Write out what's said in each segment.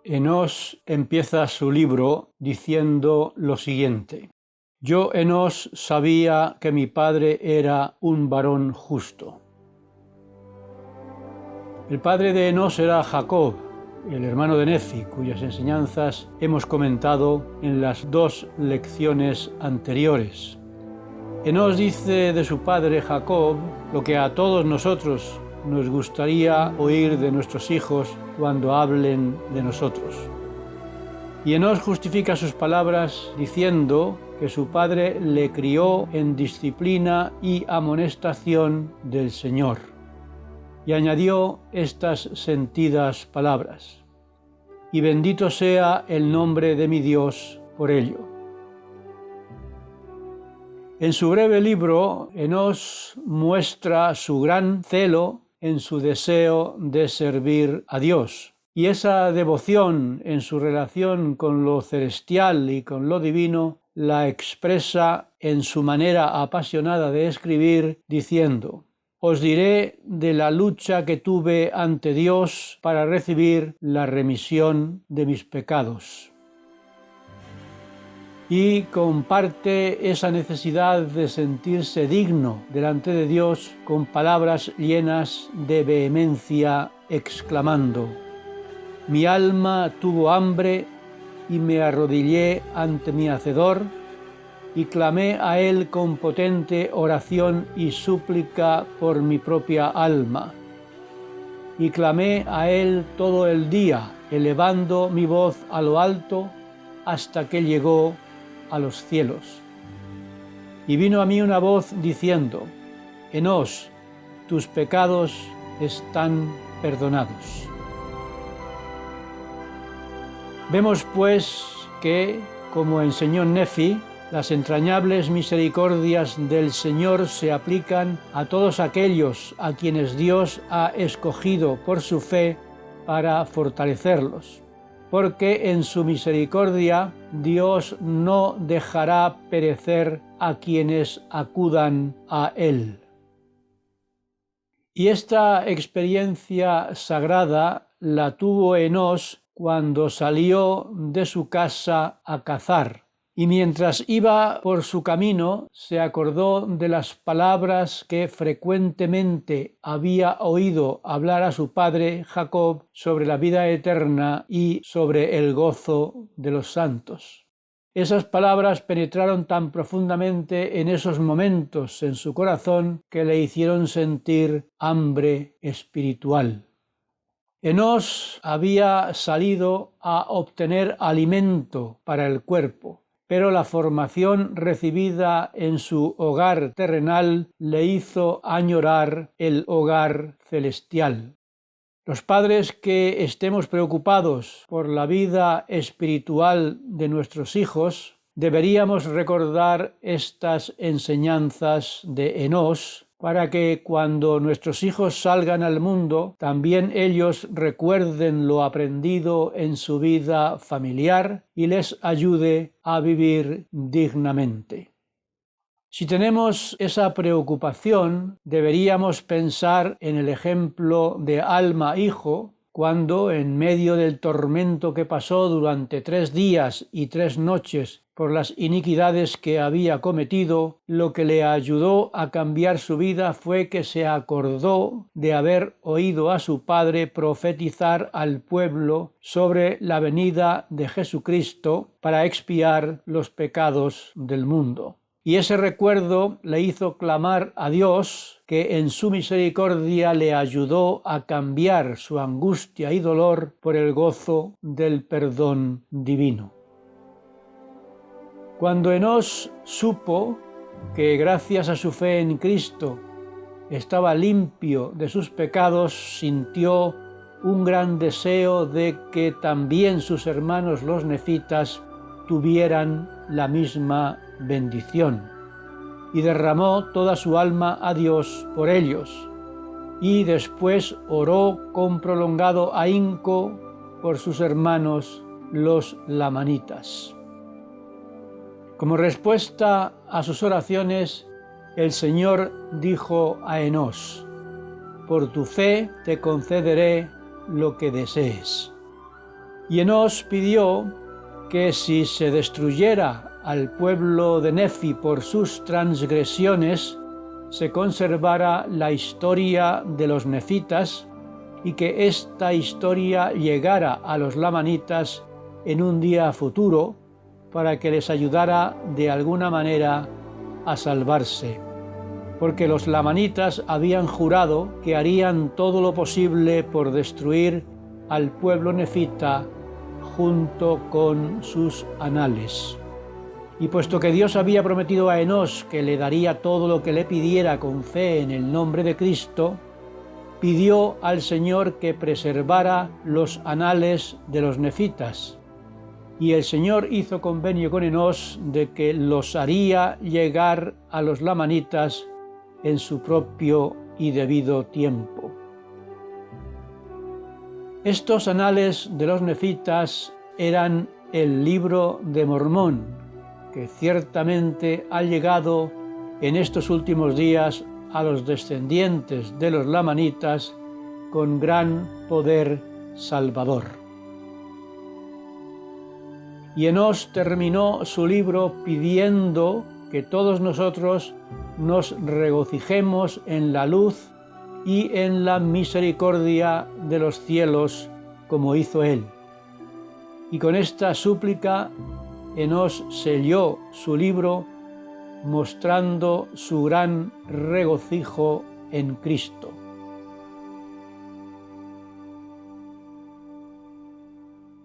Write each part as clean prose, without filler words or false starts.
Enós empieza su libro diciendo lo siguiente: Yo, Enós, sabía que mi padre era un varón justo. El padre de Enós era Jacob, el hermano de Nefi, cuyas enseñanzas hemos comentado en las 2 lecciones anteriores. Enós dice de su padre Jacob lo que a todos nosotros nos gustaría oír de nuestros hijos cuando hablen de nosotros. Y Enós justifica sus palabras diciendo que su padre le crió en disciplina y amonestación del Señor. Y añadió estas sentidas palabras: y bendito sea el nombre de mi Dios por ello. En su breve libro, Enós muestra su gran celo en su deseo de servir a Dios, y esa devoción en su relación con lo celestial y con lo divino la expresa en su manera apasionada de escribir diciendo: Os diré de la lucha que tuve ante Dios para recibir la remisión de mis pecados. Y comparte esa necesidad de sentirse digno delante de Dios con palabras llenas de vehemencia, exclamando: Mi alma tuvo hambre y me arrodillé ante mi Hacedor, y clamé a Él con potente oración y súplica por mi propia alma. Y clamé a Él todo el día, elevando mi voz a lo alto, hasta que llegó a los cielos. Y vino a mí una voz diciendo: Enós, tus pecados están perdonados. Vemos pues que, como enseñó Nefi, las entrañables misericordias del Señor se aplican a todos aquellos a quienes Dios ha escogido por su fe para fortalecerlos, porque en su misericordia Dios no dejará perecer a quienes acudan a Él. Y esta experiencia sagrada la tuvo Enós cuando salió de su casa a cazar. Y mientras iba por su camino, se acordó de las palabras que frecuentemente había oído hablar a su padre Jacob sobre la vida eterna y sobre el gozo de los santos. Esas palabras penetraron tan profundamente en esos momentos en su corazón que le hicieron sentir hambre espiritual. Enós había salido a obtener alimento para el cuerpo, pero la formación recibida en su hogar terrenal le hizo añorar el hogar celestial. Los padres que estemos preocupados por la vida espiritual de nuestros hijos, deberíamos recordar estas enseñanzas de Enós para que cuando nuestros hijos salgan al mundo, también ellos recuerden lo aprendido en su vida familiar y les ayude a vivir dignamente. Si tenemos esa preocupación, deberíamos pensar en el ejemplo de Alma-Hijo, cuando, en medio del tormento que pasó durante 3 días y 3 noches por las iniquidades que había cometido, lo que le ayudó a cambiar su vida fue que se acordó de haber oído a su padre profetizar al pueblo sobre la venida de Jesucristo para expiar los pecados del mundo. Y ese recuerdo le hizo clamar a Dios, que en su misericordia le ayudó a cambiar su angustia y dolor por el gozo del perdón divino. Cuando Enós supo que gracias a su fe en Cristo estaba limpio de sus pecados, sintió un gran deseo de que también sus hermanos los nefitas tuvieran la misma bendición, y derramó toda su alma a Dios por ellos, y después oró con prolongado ahínco por sus hermanos los lamanitas. Como respuesta a sus oraciones, el Señor dijo a Enós: por tu fe te concederé lo que desees. Y Enós pidió que si se destruyera al pueblo de Nefi por sus transgresiones, se conservara la historia de los nefitas y que esta historia llegara a los lamanitas en un día futuro para que les ayudara de alguna manera a salvarse. Porque los lamanitas habían jurado que harían todo lo posible por destruir al pueblo nefita junto con sus anales. Y puesto que Dios había prometido a Enós que le daría todo lo que le pidiera con fe en el nombre de Cristo, pidió al Señor que preservara los anales de los nefitas. Y el Señor hizo convenio con Enós de que los haría llegar a los lamanitas en su propio y debido tiempo. Estos anales de los nefitas eran el libro de Mormón, que ciertamente ha llegado en estos últimos días a los descendientes de los lamanitas con gran poder salvador. Y Enós terminó su libro pidiendo que todos nosotros nos regocijemos en la luz y en la misericordia de los cielos, como hizo él. Y con esta súplica, Enós selló su libro, mostrando su gran regocijo en Cristo.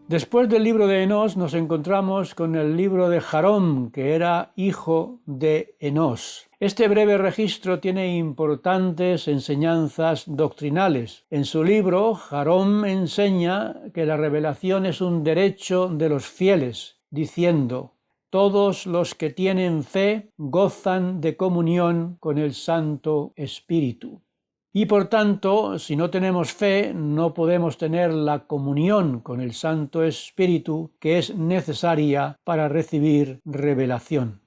Después del libro de Enós nos encontramos con el libro de Jarón, que era hijo de Enós. Este breve registro tiene importantes enseñanzas doctrinales. En su libro, Jarón enseña que la revelación es un derecho de los fieles, diciendo: todos los que tienen fe gozan de comunión con el Santo Espíritu. Y por tanto, si no tenemos fe, no podemos tener la comunión con el Santo Espíritu que es necesaria para recibir revelación.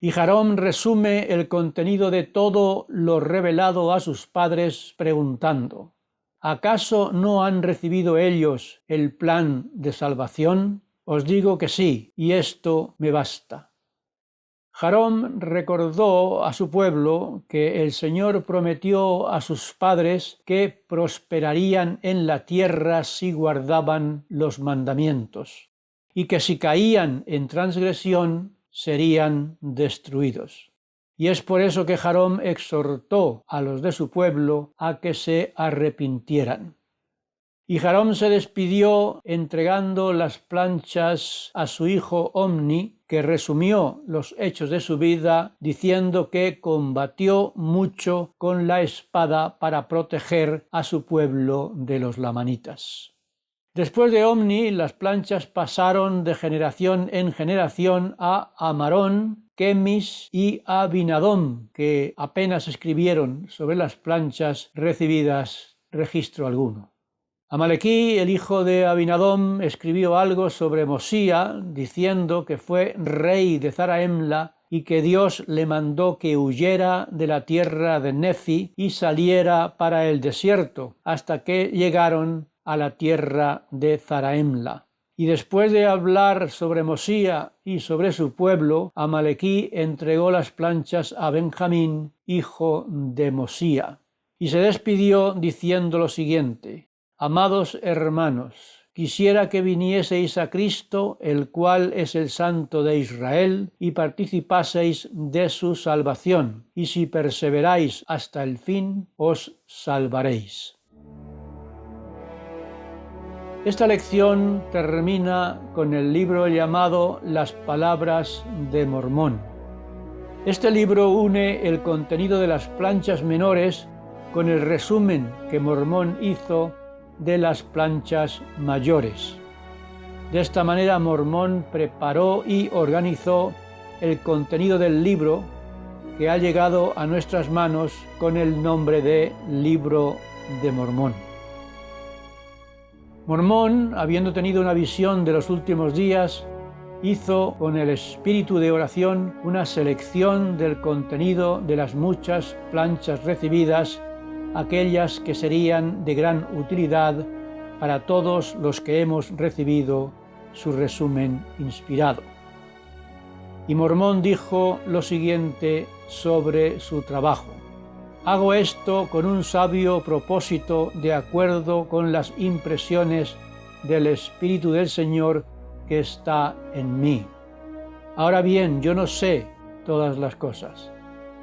Y Jarón resume el contenido de todo lo revelado a sus padres preguntando: ¿acaso no han recibido ellos el plan de salvación? Os digo que sí, y esto me basta. Jarón recordó a su pueblo que el Señor prometió a sus padres que prosperarían en la tierra si guardaban los mandamientos, y que si caían en transgresión serían destruidos. Y es por eso que Jarón exhortó a los de su pueblo a que se arrepintieran. Y Jarón se despidió entregando las planchas a su hijo Omni, que resumió los hechos de su vida diciendo que combatió mucho con la espada para proteger a su pueblo de los lamanitas. Después de Omni, las planchas pasaron de generación en generación a Amarón, Quemis y Abinadom, que apenas escribieron sobre las planchas recibidas registro alguno. Amalequí, el hijo de Abinadom, escribió algo sobre Mosía, diciendo que fue rey de Zaraemla y que Dios le mandó que huyera de la tierra de Nefi y saliera para el desierto, hasta que llegaron a la tierra de Zaraemla. Y después de hablar sobre Mosía y sobre su pueblo, Amalequí entregó las planchas a Benjamín, hijo de Mosía, y se despidió diciendo lo siguiente: amados hermanos, quisiera que vinieseis a Cristo, el cual es el Santo de Israel, y participaseis de su salvación, y si perseveráis hasta el fin, os salvaréis. Esta lección termina con el libro llamado Las Palabras de Mormón. Este libro une el contenido de las planchas menores con el resumen que Mormón hizo de las planchas mayores. De esta manera Mormón preparó y organizó el contenido del libro que ha llegado a nuestras manos con el nombre de Libro de Mormón. Mormón, habiendo tenido una visión de los últimos días, hizo con el espíritu de oración una selección del contenido de las muchas planchas recibidas, aquellas que serían de gran utilidad para todos los que hemos recibido su resumen inspirado. Y Mormón dijo lo siguiente sobre su trabajo: hago esto con un sabio propósito de acuerdo con las impresiones del Espíritu del Señor que está en mí. Ahora bien, yo no sé todas las cosas,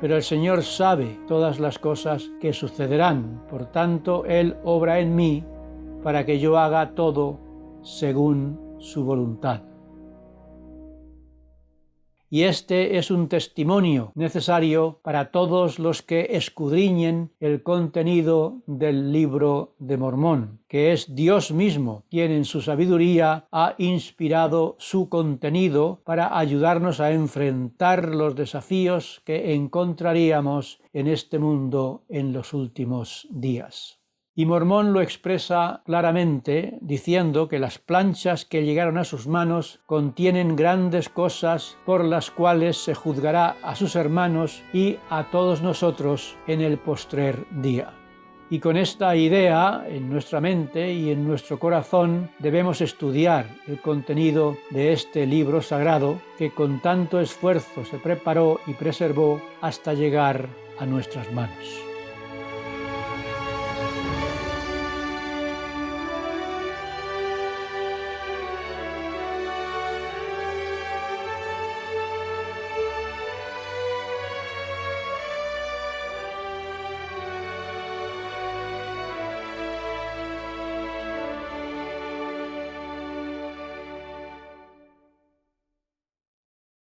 pero el Señor sabe todas las cosas que sucederán. Por tanto, Él obra en mí para que yo haga todo según su voluntad. Y este es un testimonio necesario para todos los que escudriñen el contenido del Libro de Mormón, que es Dios mismo quien en su sabiduría ha inspirado su contenido para ayudarnos a enfrentar los desafíos que encontraríamos en este mundo en los últimos días. Y Mormón lo expresa claramente diciendo que las planchas que llegaron a sus manos contienen grandes cosas por las cuales se juzgará a sus hermanos y a todos nosotros en el postrer día. Y con esta idea en nuestra mente y en nuestro corazón debemos estudiar el contenido de este libro sagrado que con tanto esfuerzo se preparó y preservó hasta llegar a nuestras manos.